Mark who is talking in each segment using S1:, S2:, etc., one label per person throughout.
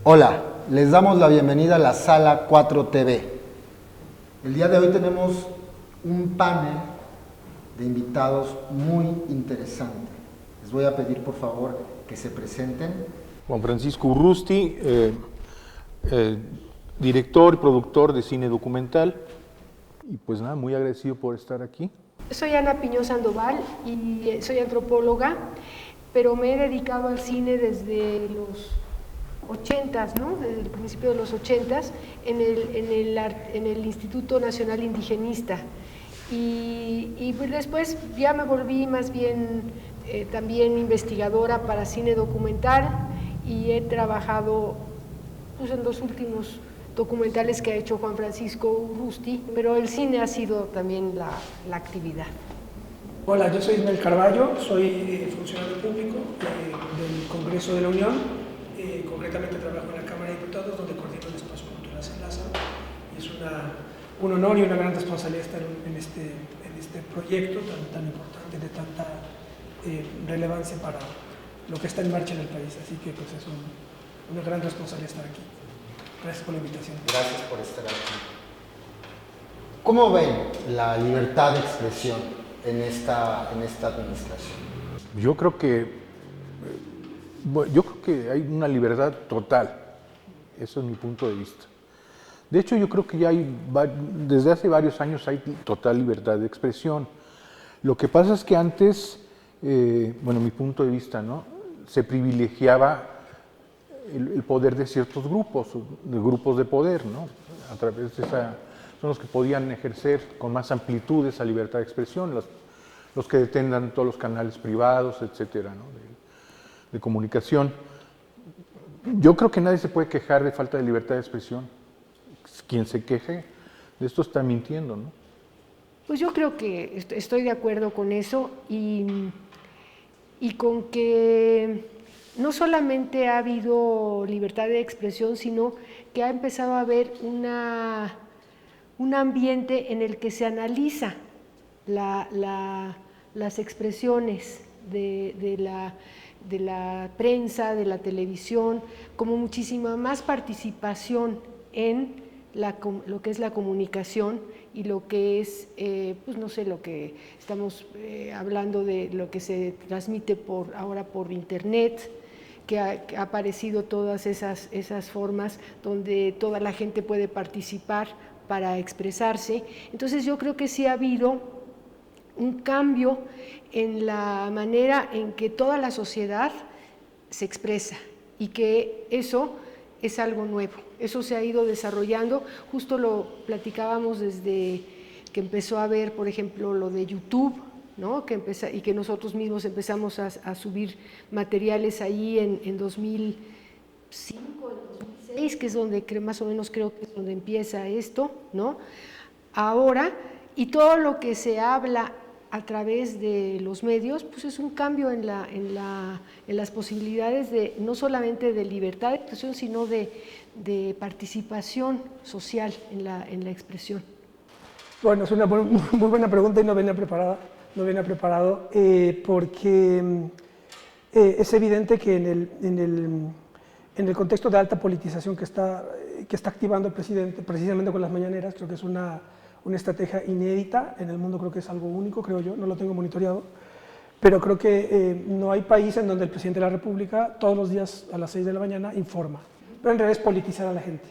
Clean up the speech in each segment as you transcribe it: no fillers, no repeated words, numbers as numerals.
S1: Hola, les damos la bienvenida a la Sala 4 TV. El día de hoy tenemos un panel de invitados muy interesante. Les voy a pedir por favor que se presenten.
S2: Juan Francisco Urrusti, director y productor de cine documental. Y pues nada, muy agradecido por estar aquí.
S3: Soy Ana Piñón Sandoval y soy antropóloga, pero me he dedicado al cine desde los 80s, ¿no? Desde el principio de los 80s, en el Instituto Nacional Indigenista. Y pues después ya me volví más bien también investigadora para cine documental y he trabajado pues, en los últimos documentales que ha hecho Juan Francisco Urrusti, pero el cine ha sido también la actividad.
S4: Hola, yo soy Ismael Carballo, soy funcionario público del Congreso de la Unión, concretamente trabajo en la Cámara de Diputados, donde coordino el espacio cultural en Lázaro. Es un honor y una gran responsabilidad estar en este proyecto tan importante, de tanta relevancia para lo que está en marcha en el país, así que pues, es una gran responsabilidad estar aquí. Gracias por la invitación.
S1: Gracias por estar aquí. ¿Cómo ven la libertad de expresión en esta administración?
S2: Yo creo que hay una libertad total. Eso es mi punto de vista. De hecho, yo creo que ya desde hace varios años hay total libertad de expresión. Lo que pasa es que antes, mi punto de vista, ¿no? Se privilegiaba el poder de ciertos grupos de poder, ¿no? A través de son los que podían ejercer con más amplitud esa libertad de expresión, los que detengan todos los canales privados, etcétera, ¿no? de comunicación. Yo creo que nadie se puede quejar de falta de libertad de expresión. Quien se queje de esto está mintiendo, ¿no?
S3: Pues yo creo que estoy de acuerdo con eso y con que no solamente ha habido libertad de expresión, sino que ha empezado a haber un ambiente en el que se analiza las expresiones de la prensa, de la televisión, como muchísima más participación en lo que es la comunicación y lo que es, lo que estamos hablando de lo que se transmite ahora por internet, que ha aparecido todas esas formas donde toda la gente puede participar para expresarse. Entonces yo creo que sí ha habido un cambio en la manera en que toda la sociedad se expresa y que eso es algo nuevo. Eso se ha ido desarrollando, justo lo platicábamos desde que empezó a haber, por ejemplo, lo de YouTube, ¿no? Y que nosotros mismos empezamos a subir materiales ahí en 2005, en 2006, que es donde más o menos creo que es donde empieza esto, ¿no? Ahora, y todo lo que se habla a través de los medios, pues es un cambio en las posibilidades no solamente de libertad de expresión, sino de participación social en la expresión.
S4: Bueno, es una muy buena pregunta y no venía preparado porque es evidente que en el contexto de alta politización que está activando el presidente, precisamente con las mañaneras, creo que es una estrategia inédita en el mundo, creo que es algo único, creo yo, no lo tengo monitoreado, pero creo que no hay país en donde el presidente de la República todos los días a las 6 de la mañana informa, pero en realidad es politizar a la gente.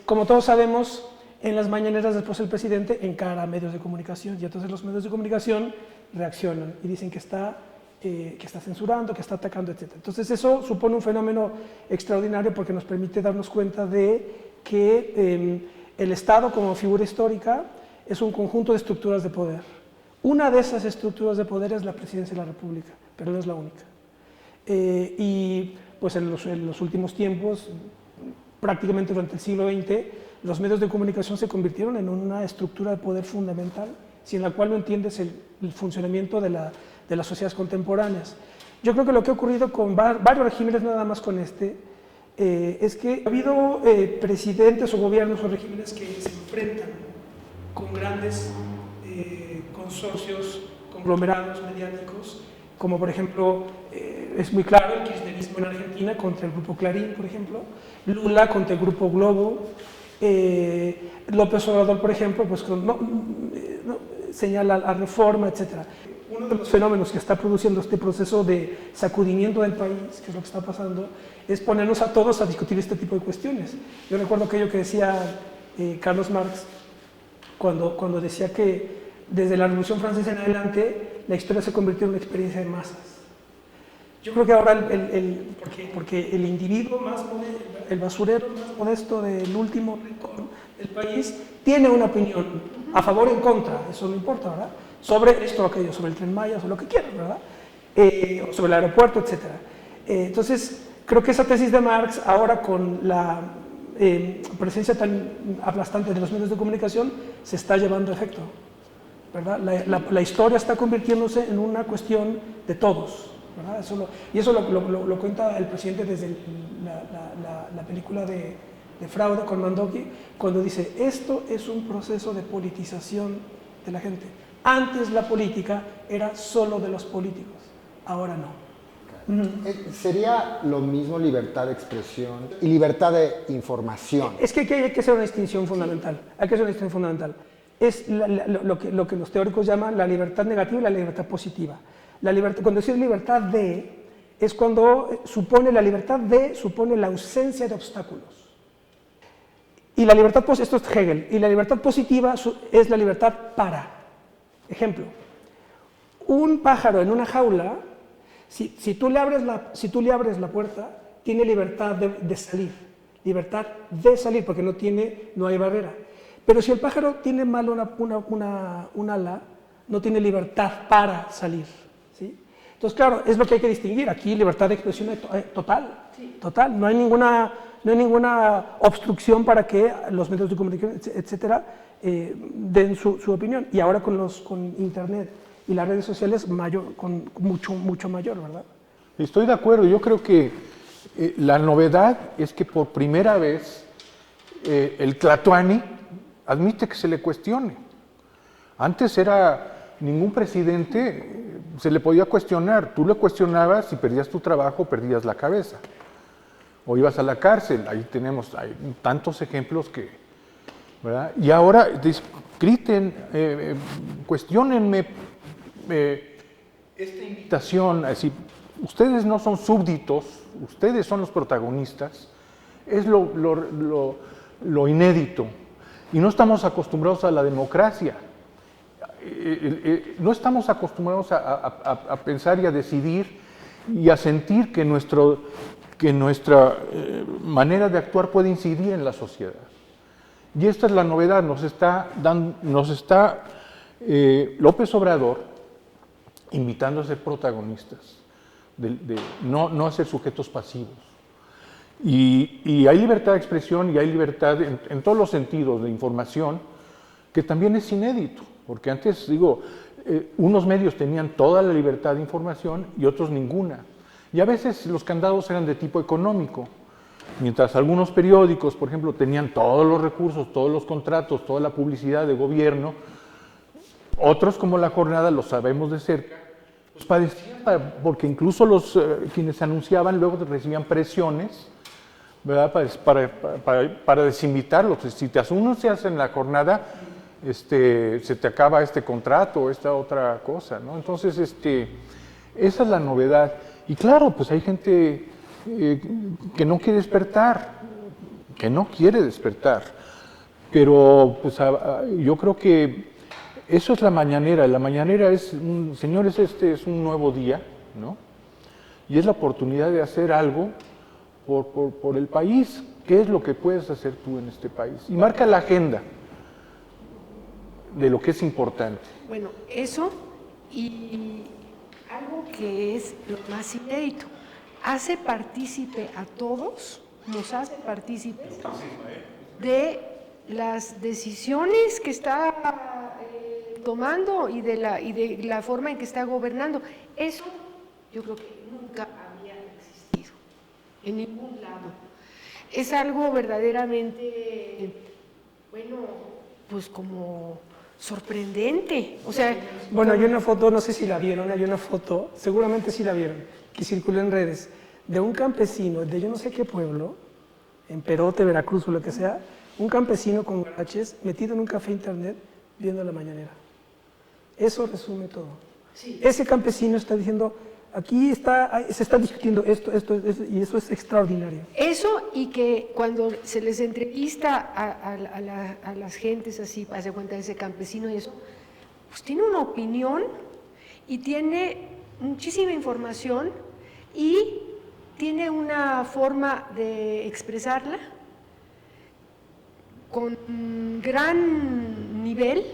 S4: Como todos sabemos, en las mañaneras después el presidente encara a medios de comunicación y entonces los medios de comunicación reaccionan y dicen que está censurando, que está atacando, etc. Entonces eso supone un fenómeno extraordinario porque nos permite darnos cuenta de que el Estado como figura histórica es un conjunto de estructuras de poder. Una de esas estructuras de poder es la Presidencia de la República, pero no es la única. Y pues en los últimos tiempos, prácticamente durante el siglo XX, los medios de comunicación se convirtieron en una estructura de poder fundamental, sin la cual no entiendes el funcionamiento de las sociedades contemporáneas. Yo creo que lo que ha ocurrido con varios regímenes, nada más con es que ha habido presidentes o gobiernos o regímenes que se enfrentan con grandes consorcios, conglomerados mediáticos, como por ejemplo es muy claro el kirchnerismo fue en Argentina contra el Grupo Clarín, por ejemplo, Lula contra el Grupo Globo, López Obrador, por ejemplo, pues señala la reforma, etc. Uno de los fenómenos que está produciendo este proceso de sacudimiento del país, que es lo que está pasando, es ponernos a todos a discutir este tipo de cuestiones. Yo recuerdo aquello que decía Carlos Marx cuando decía que desde la Revolución Francesa en adelante la historia se convirtió en una experiencia de masas. Yo creo que ahora, porque el individuo más modesto, el basurero más modesto del último rincón del país, tiene una opinión a favor o en contra, eso no importa, ¿verdad? Sobre esto o aquello, sobre el Tren Maya, sobre lo que quieran, ¿verdad? O sobre el aeropuerto, etc. Entonces, creo que esa tesis de Marx, ahora con la presencia tan aplastante de los medios de comunicación, se está llevando a efecto, ¿verdad? La historia está convirtiéndose en una cuestión de todos, ¿verdad? Eso lo cuenta el presidente desde la película de Fraude con Mandoki, cuando dice, esto es un proceso de politización de la gente. Antes la política era solo de los políticos, ahora no.
S1: ¿Sería lo mismo libertad de expresión y libertad de información?
S4: Es que hay que hacer una distinción fundamental. Hay que hacer una distinción fundamental. Es lo que los teóricos llaman la libertad negativa y la libertad positiva. Cuando decimos libertad de, es cuando la libertad de supone la ausencia de obstáculos. Y la libertad, esto es Hegel, y la libertad positiva es la libertad para. Ejemplo, un pájaro en una jaula, si tú le abres la puerta, tiene libertad de salir, porque no hay barrera. Pero si el pájaro tiene mal un ala, no tiene libertad para salir, ¿sí? Entonces, claro, es lo que hay que distinguir. Aquí libertad de expresión total. No hay ninguna obstrucción para que los medios de comunicación, etcétera, den su opinión. Y ahora con Internet y las redes sociales, mucho mayor, ¿verdad?
S2: Estoy de acuerdo. Yo creo que la novedad es que por primera vez el Tlatoani admite que se le cuestione. Antes ningún presidente se le podía cuestionar. Tú le cuestionabas y perdías tu trabajo, perdías la cabeza. O ibas a la cárcel. Hay tantos ejemplos que, ¿verdad? Y ahora griten, cuestionenme esta invitación, así, ustedes no son súbditos, ustedes son los protagonistas, es lo inédito. Y no estamos acostumbrados a la democracia. No estamos acostumbrados a pensar y a decidir y a sentir que nuestra manera de actuar puede incidir en la sociedad. Y esta es la novedad, nos está López Obrador invitando a ser protagonistas, no a ser sujetos pasivos. Y hay libertad de expresión y hay libertad en todos los sentidos de información, que también es inédito, porque antes, unos medios tenían toda la libertad de información y otros ninguna. Y a veces los candados eran de tipo económico, mientras algunos periódicos, por ejemplo, tenían todos los recursos, todos los contratos, toda la publicidad de gobierno, otros como La Jornada, lo sabemos de cerca, pues padecían, porque incluso quienes anunciaban luego recibían presiones, ¿verdad? Para desinvitarlos. Si te anuncias en La Jornada, se te acaba este contrato o esta otra cosa, ¿no? Entonces, esa es la novedad. Y claro, pues hay gente que no quiere despertar, pero pues yo creo que eso es la mañanera. La mañanera es, señores, este es un nuevo día, ¿no? Y es la oportunidad de hacer algo por el país. ¿Qué es lo que puedes hacer tú en este país? Y marca la agenda de lo que es importante.
S3: Bueno, eso y algo que es lo más inédito, hace partícipe a todos, nos hace partícipe de las decisiones que está tomando y de la forma en que está gobernando. Eso yo creo que nunca había existido en ningún lado. Es algo verdaderamente, pues como sorprendente. O sea,
S4: bueno, hay una foto, no sé si la vieron, hay una foto, seguramente sí la vieron, que circuló en redes, de un campesino de yo no sé qué pueblo, en Perote, Veracruz o lo que sea, un campesino con garaches metido en un café internet viendo la mañanera. Eso resume todo. Sí. Ese campesino está diciendo, aquí se está discutiendo esto, y eso es extraordinario.
S3: Eso, y que cuando se les entrevista a las gentes así, hace cuenta de ese campesino y eso, pues tiene una opinión y tiene muchísima información y tiene una forma de expresarla con gran nivel,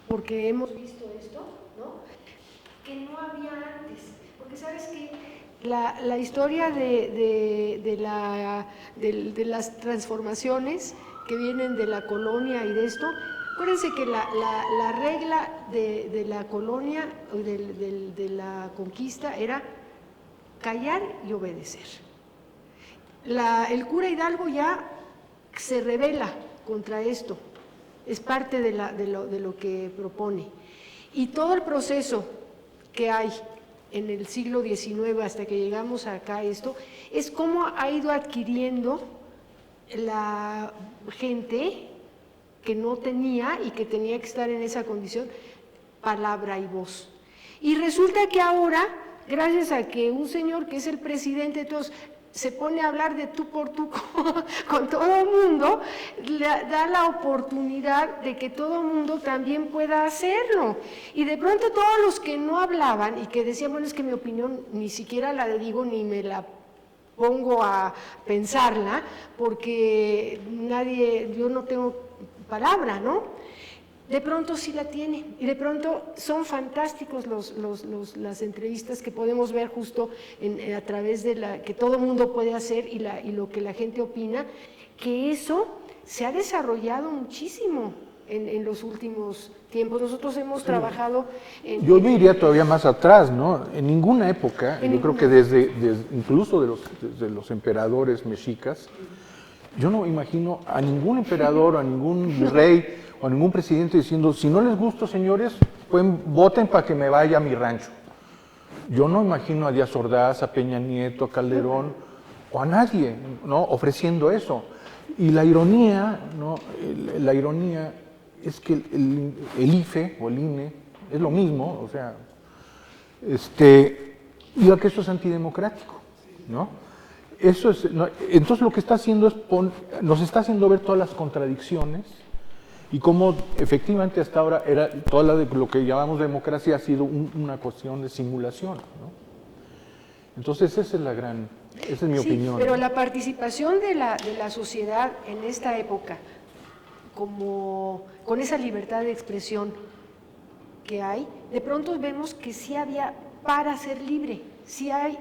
S3: porque hemos visto esto, ¿no?, que no había antes. Porque sabes que la historia de las transformaciones que vienen de la colonia y de esto, acuérdense que la regla de la colonia, de la conquista, era callar y obedecer. El cura Hidalgo ya se rebela contra esto, es parte de lo que propone. Y todo el proceso que hay en el siglo XIX hasta que llegamos acá, esto, es cómo ha ido adquiriendo la gente que no tenía y que tenía que estar en esa condición, palabra y voz. Y resulta que ahora, gracias a que un señor que es el presidente de todos se pone a hablar de tú por tú con todo el mundo, le da la oportunidad de que todo el mundo también pueda hacerlo. Y de pronto todos los que no hablaban y que decían, bueno, es que mi opinión ni siquiera la digo ni me la pongo a pensarla, porque yo no tengo palabra, ¿no? De pronto sí la tiene, y de pronto son fantásticos las entrevistas que podemos ver justo a través de que todo el mundo puede hacer y lo que la gente opina, que eso se ha desarrollado muchísimo en los últimos tiempos. Nosotros hemos trabajado
S2: Yo me iría todavía más atrás, ¿no? En ninguna época, yo creo que desde incluso de los emperadores mexicas, yo no imagino a ningún emperador, a ningún rey o a ningún presidente diciendo, si no les gusta, señores, voten para que me vaya a mi rancho. Yo no imagino a Díaz Ordaz, a Peña Nieto, a Calderón o a nadie, ¿no?, ofreciendo eso. Y la ironía, ¿no?, la ironía es que el IFE o el INE es lo mismo, o sea, diga que esto es antidemocrático, ¿no? Eso es, no, entonces lo que está haciendo es nos está haciendo ver todas las contradicciones y cómo efectivamente hasta ahora lo que llamamos democracia ha sido una cuestión de simulación, ¿no? Entonces esa es mi opinión.
S3: Pero la participación de la sociedad en esta época, con esa libertad de expresión que hay, de pronto vemos que sí había para ser libre, sí hay.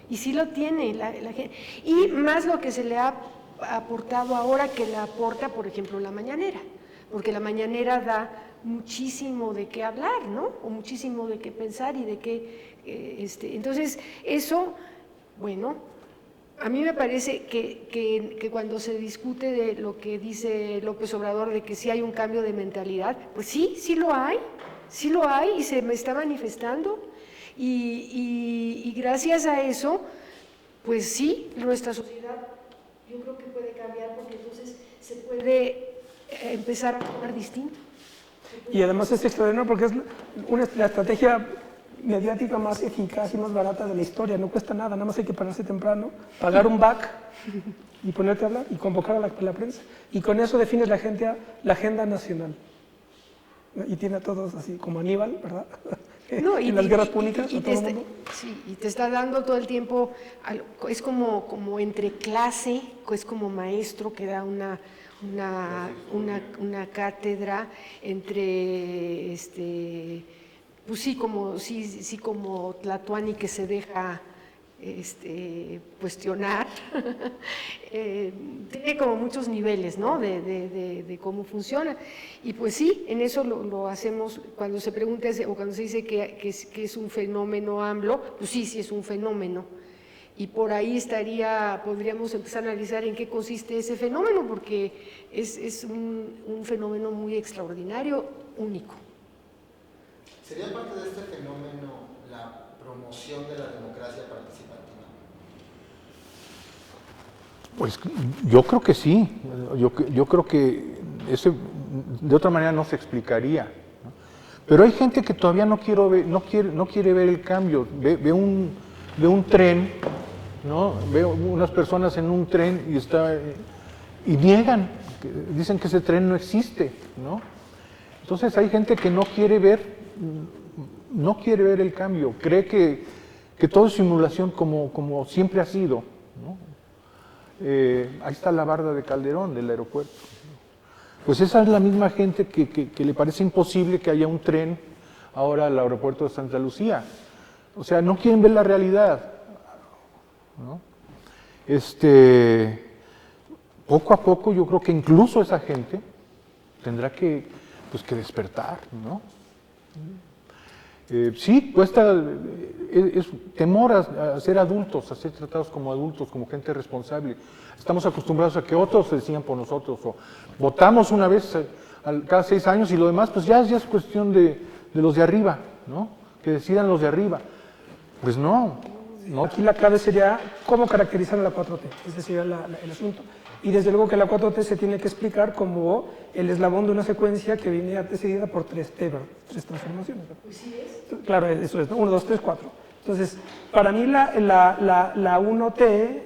S3: Y sí lo tiene la gente. Y más lo que se le ha aportado ahora que le aporta, por ejemplo, la mañanera. Porque la mañanera da muchísimo de qué hablar, ¿no? O muchísimo de qué pensar y de qué... Entonces, eso, bueno, a mí me parece que cuando se discute de lo que dice López Obrador, de que sí hay un cambio de mentalidad, pues sí lo hay y se me está manifestando. Y gracias a eso, pues sí, nuestra sociedad yo creo que puede cambiar, porque entonces se puede empezar a actuar distinto.
S4: Y además es extraordinario porque es la estrategia mediática más eficaz y más barata de la historia. No cuesta nada más hay que pararse temprano, pagar un back y ponerte a hablar y convocar a la prensa. Y con eso defines la agenda nacional. Y tiene a todos así como Aníbal, ¿verdad?
S3: No,
S4: en las guerras púnicas.
S3: Y te está dando todo el tiempo, es como entre clase, es como maestro que da una cátedra entre, pues sí, como Tlatuani que se deja cuestionar. Tiene como muchos niveles, ¿no?, de cómo funciona. Y pues sí, en eso lo hacemos cuando se pregunta o cuando se dice que es un fenómeno AMLO, pues sí es un fenómeno. Y por ahí podríamos empezar a analizar en qué consiste ese fenómeno, porque es un fenómeno muy extraordinario, único.
S1: ¿Sería parte de este fenómeno la promoción de la democracia participativa?
S2: Pues yo creo que sí, yo creo que ese de otra manera no se explicaría, ¿no? Pero hay gente que todavía no quiere ver el cambio, ve un tren, ¿no? Ve unas personas en un tren y niegan, dicen que ese tren no existe, ¿no? Entonces hay gente que no quiere ver el cambio, cree que todo es simulación como siempre ha sido, ¿no? Ahí está la barda de Calderón del aeropuerto. Pues esa es la misma gente que le parece imposible que haya un tren ahora al aeropuerto de Santa Lucía. O sea, no quieren ver la realidad, ¿no? Poco a poco yo creo que incluso esa gente tendrá que despertar, ¿no? Sí, cuesta, es temor a ser adultos, a ser tratados como adultos, como gente responsable. Estamos acostumbrados a que otros decían por nosotros, o votamos una vez cada 6 años y lo demás, pues ya es cuestión de los de arriba, ¿no? Que decidan los de arriba. Pues no.
S4: Aquí la clave sería cómo caracterizar a la 4T, ese sería el asunto. Y desde luego que la 4T se tiene que explicar como el eslabón de una secuencia que viene antecedida por 3T, ¿verdad? 3 transformaciones.
S3: Pues sí es.
S4: Claro, eso es, ¿no? 1, 2, 3, 4. Entonces, para mí la 1T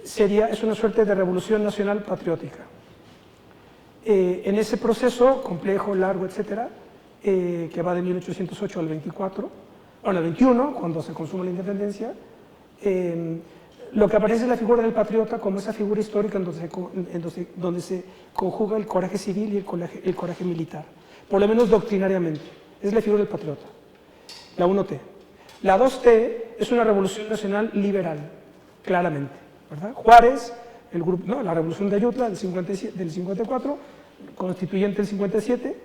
S4: es una suerte de revolución nacional patriótica. En ese proceso complejo, largo, etcétera, que va de 1808 al 24, bueno, al 21, cuando se consuma la independencia, lo que aparece es la figura del patriota como esa figura histórica donde se conjuga el coraje civil y el coraje militar, por lo menos doctrinariamente. Es la figura del patriota, la 1T. La 2T es una revolución nacional liberal, claramente, ¿verdad? Juárez, el grupo, ¿no? La revolución de Ayutla del 54, constituyente del 57,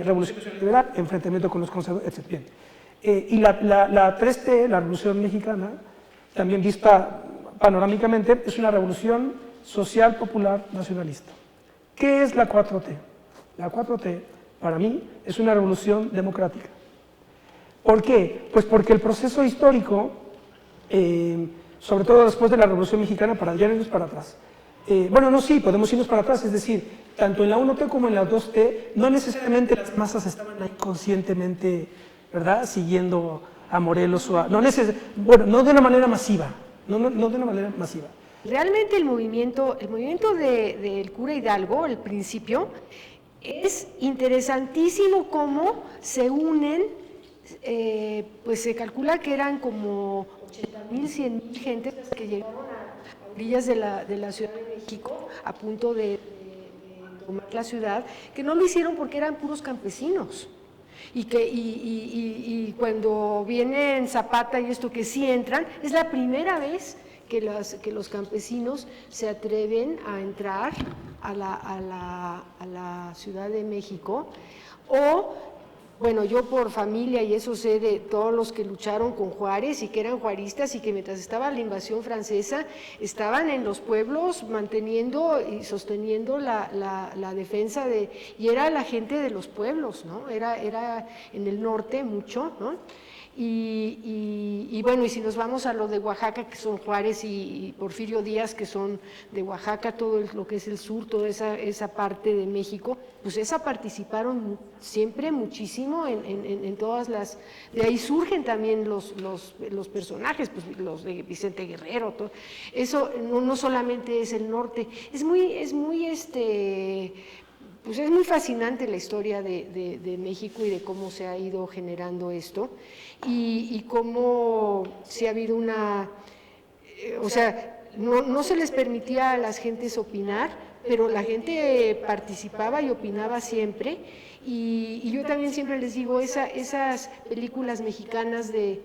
S4: revolución nacional liberal, enfrentamiento con los conservadores, etc. Bien. Y la 3T, la revolución mexicana, también vista panorámicamente, es una revolución social, popular, nacionalista. ¿Qué es la 4T? La 4T, para mí, es una revolución democrática. ¿Por qué? Pues porque el proceso histórico, sobre todo después de la Revolución Mexicana, para ya irnos para atrás. Podemos irnos para atrás, es decir, tanto en la 1T como en la 2T, no necesariamente las masas estaban ahí conscientemente, ¿verdad?, siguiendo a Morelos o no de una manera masiva, no de una manera masiva.
S3: Realmente el movimiento del cura Hidalgo, al principio, es interesantísimo cómo se unen, pues se calcula que eran como 80,000, 100,000 gentes que llegaron a orillas de la Ciudad de México a punto de tomar la ciudad, que no lo hicieron porque eran puros campesinos. Y cuando vienen Zapata y esto que sí entran, es la primera vez que los campesinos se atreven a entrar a la Ciudad de México. Bueno, yo por familia y eso sé de todos los que lucharon con Juárez y que eran juaristas y que mientras estaba la invasión francesa estaban en los pueblos manteniendo y sosteniendo la defensa y era la gente de los pueblos, ¿no? Era en el norte mucho, ¿no? Y bueno, y si nos vamos a lo de Oaxaca, que son Juárez y Porfirio Díaz, que son de Oaxaca, todo lo que es el sur, toda esa parte de México, pues esa participaron siempre muchísimo en todas las... De ahí surgen también los personajes, pues los de Vicente Guerrero, todo. Eso no solamente es el norte, es muy pues es muy fascinante la historia de México y de cómo se ha ido generando esto y cómo se ha habido o sea, no se les permitía a las gentes opinar, pero la gente participaba y opinaba siempre y yo también siempre les digo, esas películas mexicanas de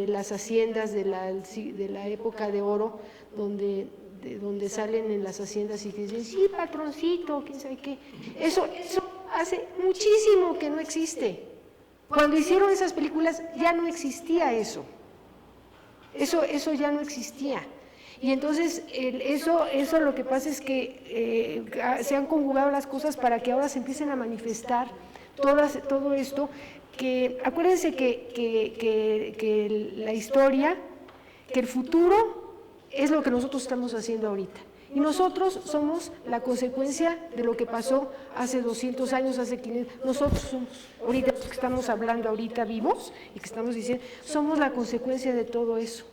S3: las haciendas de la época de oro, donde salen en las haciendas y que dicen, sí, patroncito, quién sabe qué. Eso hace muchísimo que no existe. Cuando hicieron esas películas ya no existía eso. Eso ya no existía. Y entonces eso lo que pasa es que se han conjugado las cosas para que ahora se empiecen a manifestar todo esto, que acuérdense que la historia, que el futuro es lo que nosotros estamos haciendo ahorita. Y nosotros somos la consecuencia de lo que pasó hace 200 años, hace 500. Nosotros somos, ahorita que estamos hablando ahorita vivos y que estamos diciendo, somos la consecuencia de todo eso.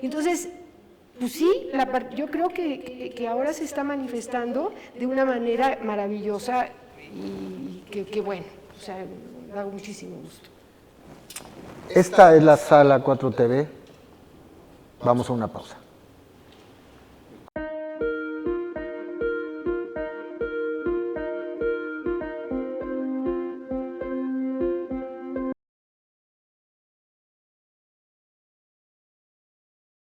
S3: Entonces, pues sí, yo creo que ahora se está manifestando de una manera maravillosa y que bueno, o sea, da muchísimo gusto.
S1: Esta es la Sala 4 TV. Vamos a una pausa.